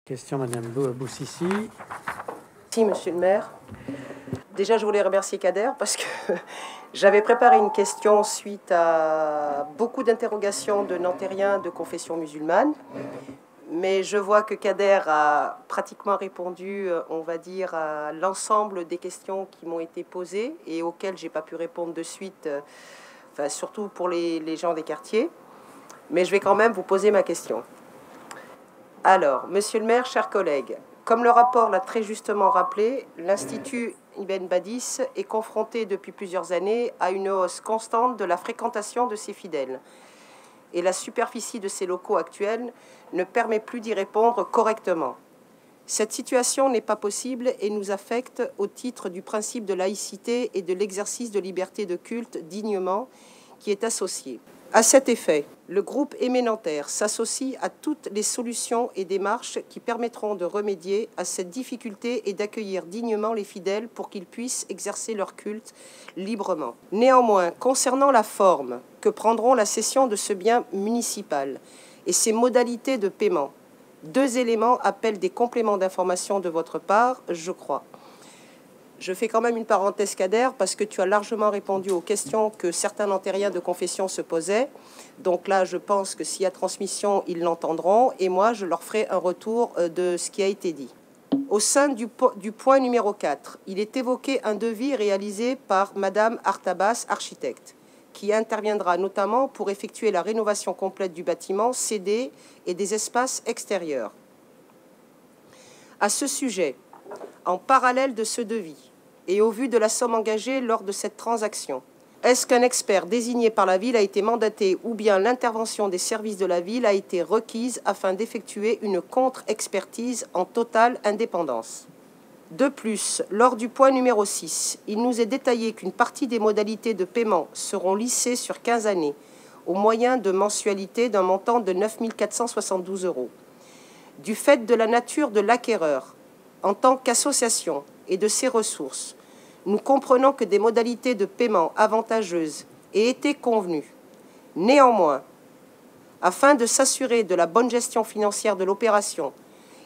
Question, Madame Boussissi. Merci, Monsieur le maire. Déjà, je voulais remercier Kader parce que j'avais préparé une question suite à beaucoup d'interrogations de Nantériens de confession musulmane. Mais je vois que Kader a pratiquement répondu, on va dire, à l'ensemble des questions qui m'ont été posées et auxquelles je n'ai pas pu répondre de suite, surtout pour les gens des quartiers. Mais je vais quand même vous poser ma question. Alors, Monsieur le maire, chers collègues, comme le rapport l'a très justement rappelé, l'Institut Ibn Badis est confronté depuis plusieurs années à une hausse constante de la fréquentation de ses fidèles. Et la superficie de ses locaux actuels ne permet plus d'y répondre correctement. Cette situation n'est pas possible et nous affecte au titre du principe de laïcité et de l'exercice de liberté de culte dignement qui est associé. À cet effet, le groupe Aimé Nanterre s'associe à toutes les solutions et démarches qui permettront de remédier à cette difficulté et d'accueillir dignement les fidèles pour qu'ils puissent exercer leur culte librement. Néanmoins, concernant la forme que prendront la cession de ce bien municipal et ses modalités de paiement, deux éléments appellent des compléments d'information de votre part, je crois. Je fais quand même une parenthèse, Kader, parce que tu as largement répondu aux questions que certains Nantériens de confession se posaient. Donc là, je pense que s'il y a transmission, ils l'entendront. Et moi, je leur ferai un retour de ce qui a été dit. Au sein du point numéro 4, il est évoqué un devis réalisé par Madame Artabas, architecte, qui interviendra notamment pour effectuer la rénovation complète du bâtiment cédé et des espaces extérieurs. À ce sujet, en parallèle de ce devis, et au vu de la somme engagée lors de cette transaction, est-ce qu'un expert désigné par la ville a été mandaté ou bien l'intervention des services de la ville a été requise afin d'effectuer une contre-expertise en totale indépendance? De plus, lors du point numéro 6, il nous est détaillé qu'une partie des modalités de paiement seront lissées sur 15 années, au moyen de mensualités d'un montant de 9 472 €. Du fait de la nature de l'acquéreur, en tant qu'association et de ses ressources, nous comprenons que des modalités de paiement avantageuses aient été convenues. Néanmoins, afin de s'assurer de la bonne gestion financière de l'opération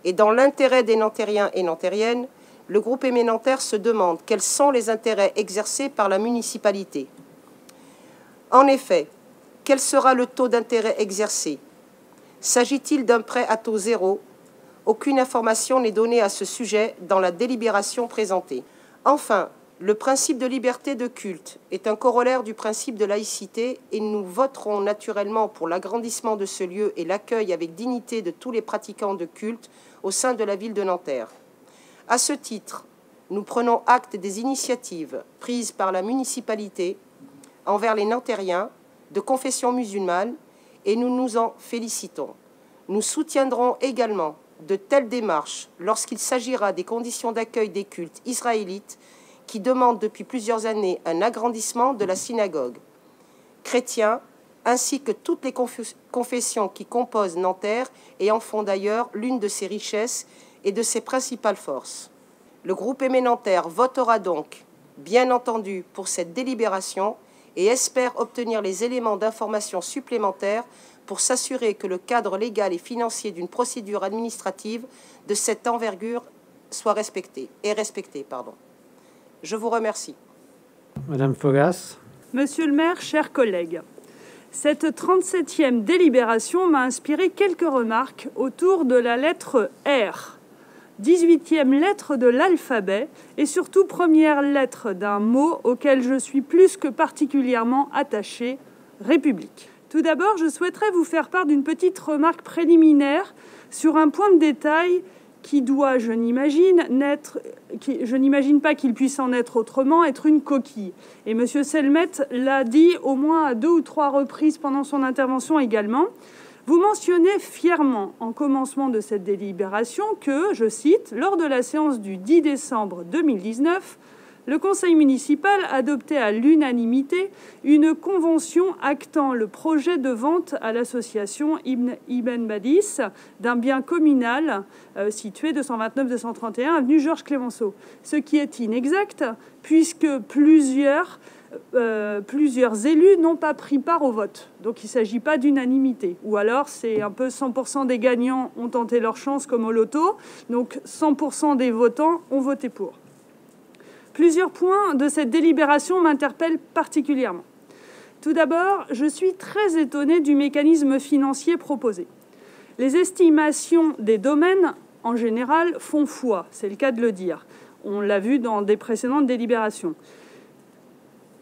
et dans l'intérêt des Nantériens et Nantériennes, le groupe Aimé Nanterre se demande quels sont les intérêts exercés par la municipalité. En effet, quel sera le taux d'intérêt exercé? S'agit-il d'un prêt à taux zéro? Aucune information n'est donnée à ce sujet dans la délibération présentée. Enfin, le principe de liberté de culte est un corollaire du principe de laïcité et nous voterons naturellement pour l'agrandissement de ce lieu et l'accueil avec dignité de tous les pratiquants de culte au sein de la ville de Nanterre. À ce titre, nous prenons acte des initiatives prises par la municipalité envers les Nantériens de confession musulmane et nous nous en félicitons. Nous soutiendrons également de telles démarches lorsqu'il s'agira des conditions d'accueil des cultes israélites qui demandent depuis plusieurs années un agrandissement de la synagogue. Chrétiens, ainsi que toutes les confessions qui composent Nanterre et en font d'ailleurs l'une de ses richesses et de ses principales forces. Le groupe Aimé Nanterre votera donc, bien entendu, pour cette délibération et espère obtenir les éléments d'information supplémentaires pour s'assurer que le cadre légal et financier d'une procédure administrative de cette envergure soit respecté. Je vous remercie. Madame Fogas. Monsieur le maire, chers collègues, cette 37e délibération m'a inspiré quelques remarques autour de la lettre R, 18e lettre de l'alphabet et surtout première lettre d'un mot auquel je suis plus que particulièrement attachée, République. Tout d'abord, je souhaiterais vous faire part d'une petite remarque préliminaire sur un point de détail qui doit, je n'imagine pas qu'il puisse en être autrement, être une coquille. Et M. Selmet l'a dit au moins à 2 ou 3 reprises pendant son intervention également. Vous mentionnez fièrement, en commencement de cette délibération, que, je cite, « lors de la séance du 10 décembre 2019, le conseil municipal adoptait à l'unanimité une convention actant le projet de vente à l'association Ibn Badis d'un bien communal situé 229-231 avenue Georges Clemenceau. Ce qui est inexact puisque plusieurs plusieurs élus n'ont pas pris part au vote. Donc il ne s'agit pas d'unanimité. Ou alors c'est un peu 100% des gagnants ont tenté leur chance comme au loto. Donc 100% des votants ont voté pour. Plusieurs points de cette délibération m'interpellent particulièrement. Tout d'abord, je suis très étonnée du mécanisme financier proposé. Les estimations des domaines, en général, font foi. C'est le cas de le dire. On l'a vu dans des précédentes délibérations,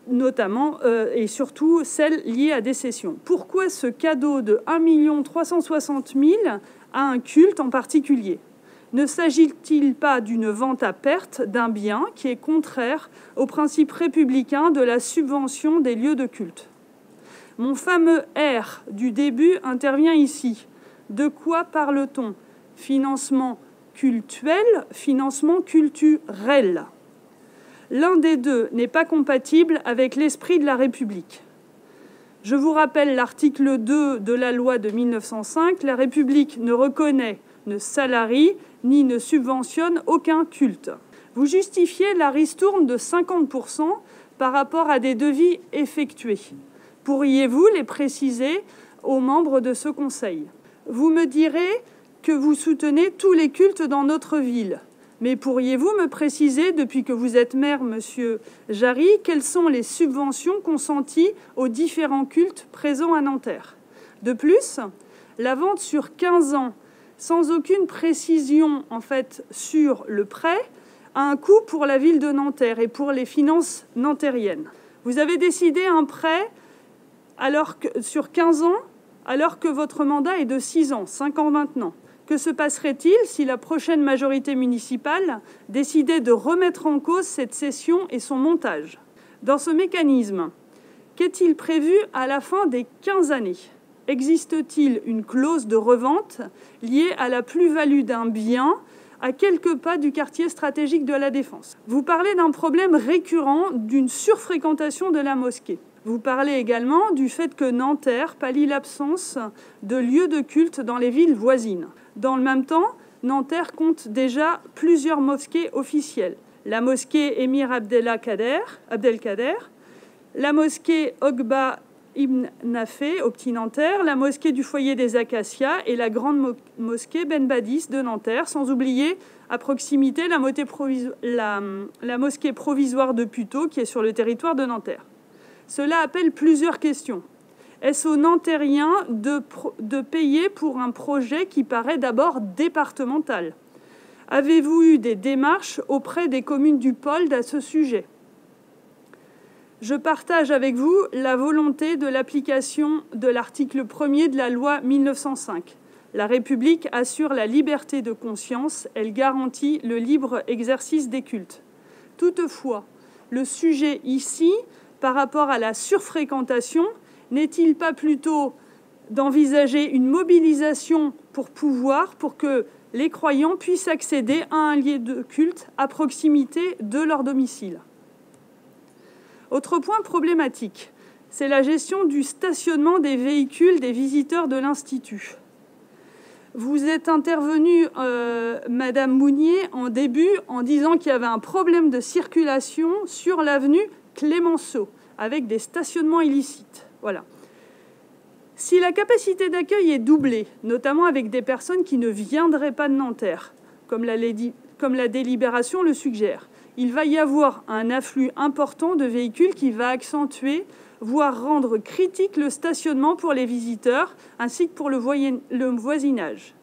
notamment et surtout celles liées à des cessions. Pourquoi ce cadeau de 1 360 000 à un culte en particulier ? Ne s'agit-il pas d'une vente à perte d'un bien qui est contraire au principe républicain de la subvention des lieux de culte ? Mon fameux R du début intervient ici. De quoi parle-t-on ? Financement cultuel, financement culturel. L'un des deux n'est pas compatible avec l'esprit de la République. Je vous rappelle l'article 2 de la loi de 1905. La République ne reconnaît, ne salarie, ni ne subventionne aucun culte. Vous justifiez la ristourne de 50% par rapport à des devis effectués. Pourriez-vous les préciser aux membres de ce Conseil ? Vous me direz que vous soutenez tous les cultes dans notre ville. Mais pourriez-vous me préciser, depuis que vous êtes maire, Monsieur Jarry, quelles sont les subventions consenties aux différents cultes présents à Nanterre ? De plus, la vente sur 15 ans, sans aucune précision en fait sur le prêt, a un coût pour la ville de Nanterre et pour les finances nantériennes. Vous avez décidé un prêt sur 15 ans, alors que votre mandat est de 6 ans, 5 ans maintenant. Que se passerait-il si la prochaine majorité municipale décidait de remettre en cause cette cession et son montage ? Dans ce mécanisme, qu'est-il prévu à la fin des 15 années ? Existe-t-il une clause de revente liée à la plus-value d'un bien à quelques pas du quartier stratégique de la Défense ? Vous parlez d'un problème récurrent d'une surfréquentation de la mosquée. Vous parlez également du fait que Nanterre pallie l'absence de lieux de culte dans les villes voisines. Dans le même temps, Nanterre compte déjà plusieurs mosquées officielles. La mosquée Émir Abdelkader, la mosquée Ogba Ibn Nafé au Petit Nanterre, la mosquée du foyer des Acacias et la grande mosquée Ben Badis de Nanterre, sans oublier à proximité la mosquée provisoire de Puteaux qui est sur le territoire de Nanterre. Cela appelle plusieurs questions. Est-ce aux Nantériens de payer pour un projet qui paraît d'abord départemental ? Avez-vous eu des démarches auprès des communes du Pold à ce sujet ? Je partage avec vous la volonté de l'application de l'article 1er de la loi 1905. La République assure la liberté de conscience, elle garantit le libre exercice des cultes. Toutefois, le sujet ici, par rapport à la surfréquentation, n'est-il pas plutôt d'envisager une mobilisation pour que les croyants puissent accéder à un lieu de culte à proximité de leur domicile ? Autre point problématique, c'est la gestion du stationnement des véhicules des visiteurs de l'Institut. Vous êtes intervenue, Madame Mounier, en début, en disant qu'il y avait un problème de circulation sur l'avenue Clémenceau, avec des stationnements illicites. Voilà. Si la capacité d'accueil est doublée, notamment avec des personnes qui ne viendraient pas de Nanterre, comme la délibération le suggère, il va y avoir un afflux important de véhicules qui va accentuer, voire rendre critique le stationnement pour les visiteurs, ainsi que pour le voisinage.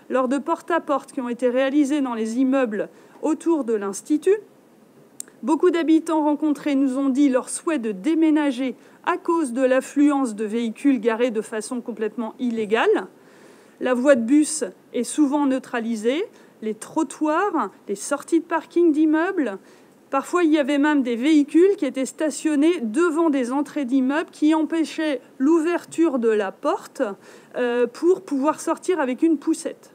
Lors de porte-à-porte qui ont été réalisés dans les immeubles autour de l'Institut, beaucoup d'habitants rencontrés nous ont dit leur souhait de déménager à cause de l'affluence de véhicules garés de façon complètement illégale. La voie de bus est souvent neutralisée, les trottoirs, les sorties de parking d'immeubles. Parfois, il y avait même des véhicules qui étaient stationnés devant des entrées d'immeubles qui empêchaient l'ouverture de la porte pour pouvoir sortir avec une poussette.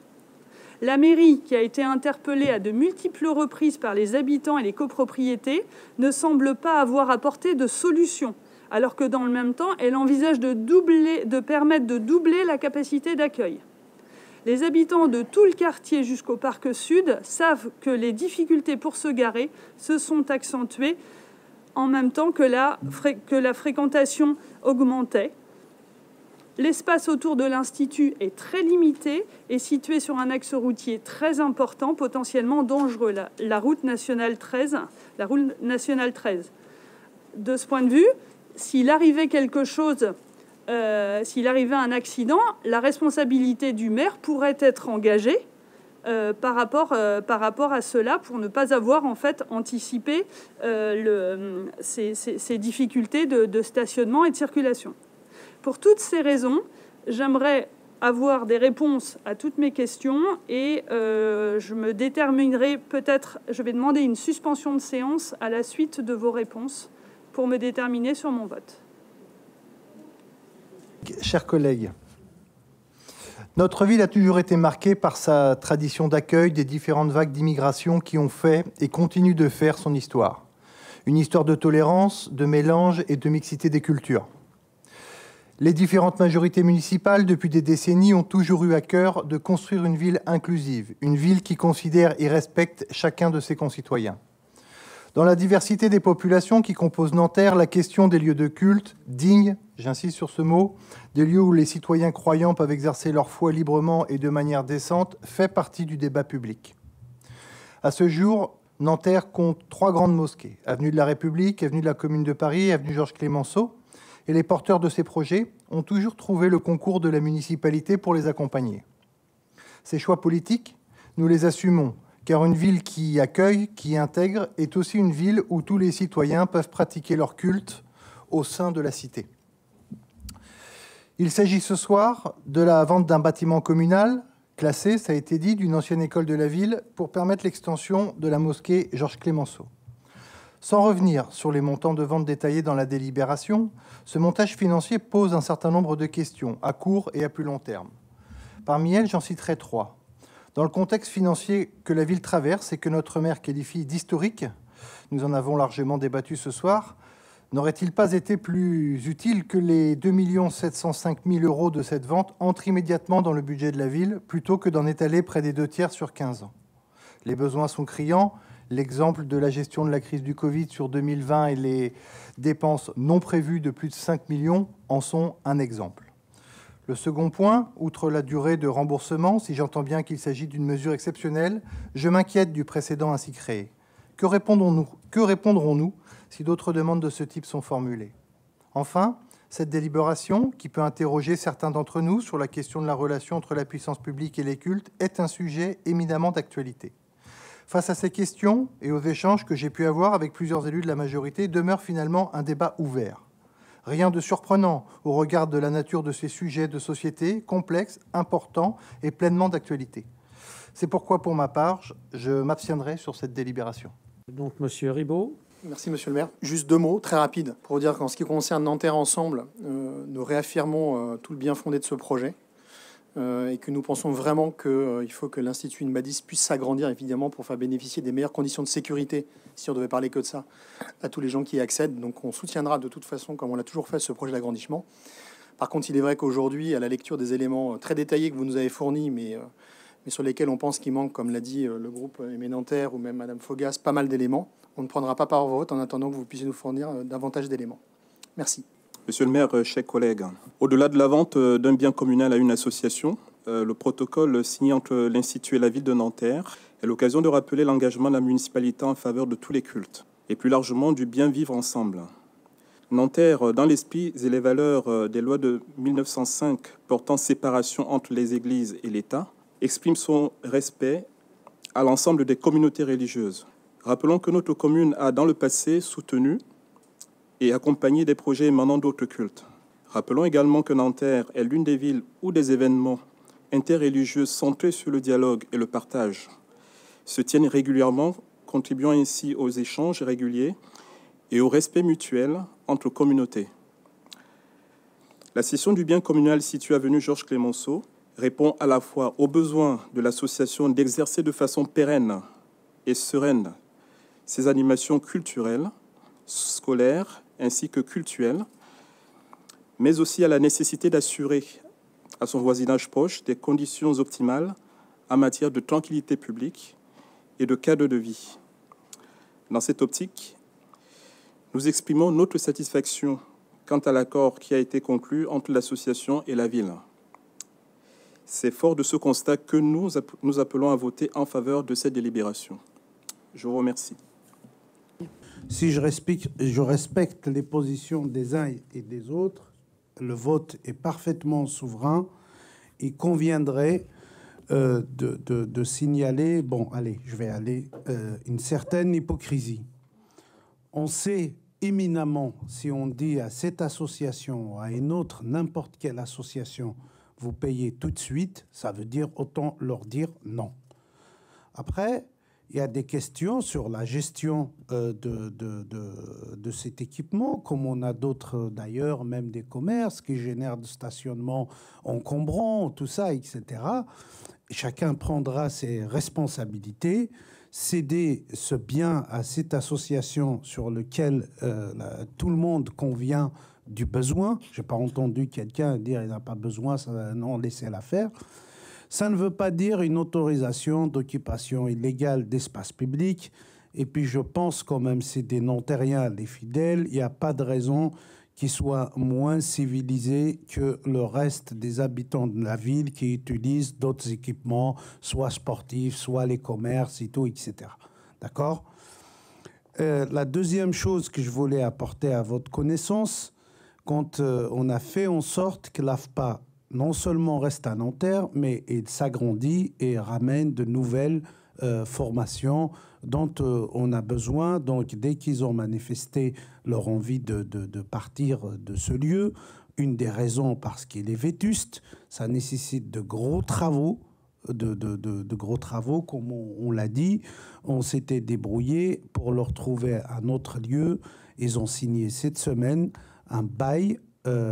La mairie, qui a été interpellée à de multiples reprises par les habitants et les copropriétés, ne semble pas avoir apporté de solution, alors que dans le même temps, elle envisage de permettre de doubler la capacité d'accueil. Les habitants de tout le quartier jusqu'au parc sud savent que les difficultés pour se garer se sont accentuées en même temps que la fréquentation augmentait. L'espace autour de l'Institut est très limité et situé sur un axe routier très important, potentiellement dangereux, la route nationale 13. De ce point de vue, s'il arrivait quelque chose, s'il arrivait un accident, la responsabilité du maire pourrait être engagée par rapport à cela pour ne pas avoir en fait anticipé ces difficultés de stationnement et de circulation. Pour toutes ces raisons, j'aimerais avoir des réponses à toutes mes questions et je me déterminerai peut-être, je vais demander une suspension de séance à la suite de vos réponses pour me déterminer sur mon vote. Chers collègues, notre ville a toujours été marquée par sa tradition d'accueil des différentes vagues d'immigration qui ont fait et continuent de faire son histoire. Une histoire de tolérance, de mélange et de mixité des cultures. Les différentes majorités municipales, depuis des décennies, ont toujours eu à cœur de construire une ville inclusive, une ville qui considère et respecte chacun de ses concitoyens. Dans la diversité des populations qui composent Nanterre, la question des lieux de culte, dignes, j'insiste sur ce mot, des lieux où les citoyens croyants peuvent exercer leur foi librement et de manière décente, fait partie du débat public. À ce jour, Nanterre compte 3 grandes mosquées, avenue de la République, avenue de la Commune de Paris, avenue Georges Clemenceau, et les porteurs de ces projets ont toujours trouvé le concours de la municipalité pour les accompagner. Ces choix politiques, nous les assumons, car une ville qui accueille, qui intègre, est aussi une ville où tous les citoyens peuvent pratiquer leur culte au sein de la cité. Il s'agit ce soir de la vente d'un bâtiment communal, classé, ça a été dit, d'une ancienne école de la ville, pour permettre l'extension de la mosquée Georges Clemenceau. Sans revenir sur les montants de vente détaillés dans la délibération, ce montage financier pose un certain nombre de questions, à court et à plus long terme. Parmi elles, j'en citerai 3. Dans le contexte financier que la ville traverse et que notre maire qualifie d'historique, nous en avons largement débattu ce soir, n'aurait-il pas été plus utile que les 2 705 000 € de cette vente entrent immédiatement dans le budget de la ville, plutôt que d'en étaler près des 2/3 sur 15 ans? Les besoins sont criants. L'exemple de la gestion de la crise du Covid sur 2020 et les dépenses non prévues de plus de 5 millions en sont un exemple. Le second point, outre la durée de remboursement, si j'entends bien qu'il s'agit d'une mesure exceptionnelle, je m'inquiète du précédent ainsi créé. Que répondrons-nous si d'autres demandes de ce type sont formulées? Enfin, cette délibération, qui peut interroger certains d'entre nous sur la question de la relation entre la puissance publique et les cultes, est un sujet éminemment d'actualité. Face à ces questions et aux échanges que j'ai pu avoir avec plusieurs élus de la majorité, demeure finalement un débat ouvert. Rien de surprenant au regard de la nature de ces sujets de société complexes, importants et pleinement d'actualité. C'est pourquoi, pour ma part, je m'abstiendrai sur cette délibération. Donc, Monsieur Ribaud. Merci, Monsieur le maire. Juste 2 mots, très rapides, pour dire qu'en ce qui concerne Nanterre Ensemble, nous réaffirmons tout le bien fondé de ce projet. Et que nous pensons vraiment qu'il faut que l'Institut Inmadis puisse s'agrandir, évidemment, pour faire bénéficier des meilleures conditions de sécurité, si on devait parler que de ça, à tous les gens qui y accèdent. Donc on soutiendra de toute façon, comme on l'a toujours fait, ce projet d'agrandissement. Par contre, il est vrai qu'aujourd'hui, à la lecture des éléments très détaillés que vous nous avez fournis, mais sur lesquels on pense qu'il manque, comme l'a dit le groupe Aimé Nanterre ou même Madame Fogas, pas mal d'éléments, on ne prendra pas part au vote en attendant que vous puissiez nous fournir davantage d'éléments. Merci. Monsieur le maire, chers collègues, au-delà de la vente d'un bien communal à une association, le protocole signé entre l'Institut et la ville de Nanterre est l'occasion de rappeler l'engagement de la municipalité en faveur de tous les cultes et plus largement du bien vivre ensemble. Nanterre, dans l'esprit et les valeurs des lois de 1905 portant séparation entre les églises et l'État, exprime son respect à l'ensemble des communautés religieuses. Rappelons que notre commune a dans le passé soutenu et accompagner des projets émanant d'autres cultes. Rappelons également que Nanterre est l'une des villes où des événements interreligieux centrés sur le dialogue et le partage se tiennent régulièrement, contribuant ainsi aux échanges réguliers et au respect mutuel entre communautés. La cession du bien communal situé avenue Georges Clemenceau répond à la fois aux besoins de l'association d'exercer de façon pérenne et sereine ses animations culturelles, scolaires ainsi que culturelles, mais aussi à la nécessité d'assurer à son voisinage proche des conditions optimales en matière de tranquillité publique et de cadre de vie. Dans cette optique, Nous exprimons notre satisfaction quant à l'accord qui a été conclu entre l'association et la ville. C'est fort de ce constat que nous appelons à voter en faveur de cette délibération. Je vous remercie. Si je respecte les positions des uns et des autres, le vote est parfaitement souverain. Il conviendrait de signaler, bon, allez, je vais aller, une certaine hypocrisie. On sait éminemment, si on dit à cette association, à une autre, n'importe quelle association, vous payez tout de suite, ça veut dire autant leur dire non. Après, il y a des questions sur la gestion de cet équipement, comme on a d'autres d'ailleurs, même des commerces qui génèrent de stationnements encombrants, tout ça, etc. Chacun prendra ses responsabilités. Céder ce bien à cette association sur lequel tout le monde convient du besoin. Je n'ai pas entendu quelqu'un dire qu'il n'a pas besoin, ça, non, laissez-la faire. Ça ne veut pas dire une autorisation d'occupation illégale d'espace public. Et puis je pense quand même, c'est des non-terriens, les fidèles, il n'y a pas de raison qu'ils soient moins civilisés que le reste des habitants de la ville qui utilisent d'autres équipements, soit sportifs, soit les commerces et tout, etc. D'accord ? La deuxième chose que je voulais apporter à votre connaissance, quand on a fait en sorte que l'AFPA non seulement reste à Nanterre, mais il s'agrandit et ramène de nouvelles formations dont on a besoin. Donc, dès qu'ils ont manifesté leur envie de partir de ce lieu, une des raisons, parce qu'il est vétuste, ça nécessite de gros travaux, de gros travaux, comme on l'a dit. On s'était débrouillé pour leur trouver un autre lieu. Ils ont signé cette semaine un bail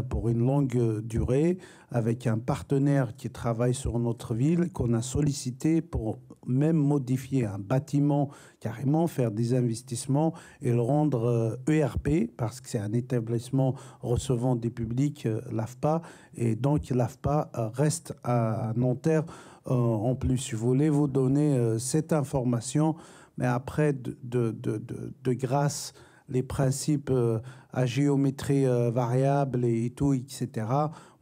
pour une longue durée avec un partenaire qui travaille sur notre ville, qu'on a sollicité pour même modifier un bâtiment, carrément faire des investissements et le rendre ERP, parce que c'est un établissement recevant des publics, l'AFPA, et donc l'AFPA reste à Nanterre. En plus, je voulais vous donner cette information, mais après, de grâce, les principes à géométrie variable et tout, etc.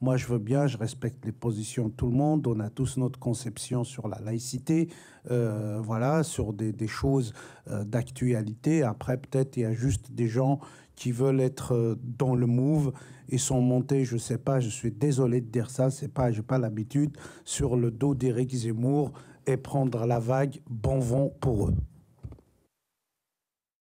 Moi, je veux bien, je respecte les positions de tout le monde. On a tous notre conception sur la laïcité, voilà, sur des choses d'actualité. Après, peut-être, il y a juste des gens qui veulent être dans le move et sont montés, je ne sais pas, je suis désolé de dire ça, je n'ai pas l'habitude, sur le dos d'Éric Zemmour et prendre la vague, bon vent pour eux.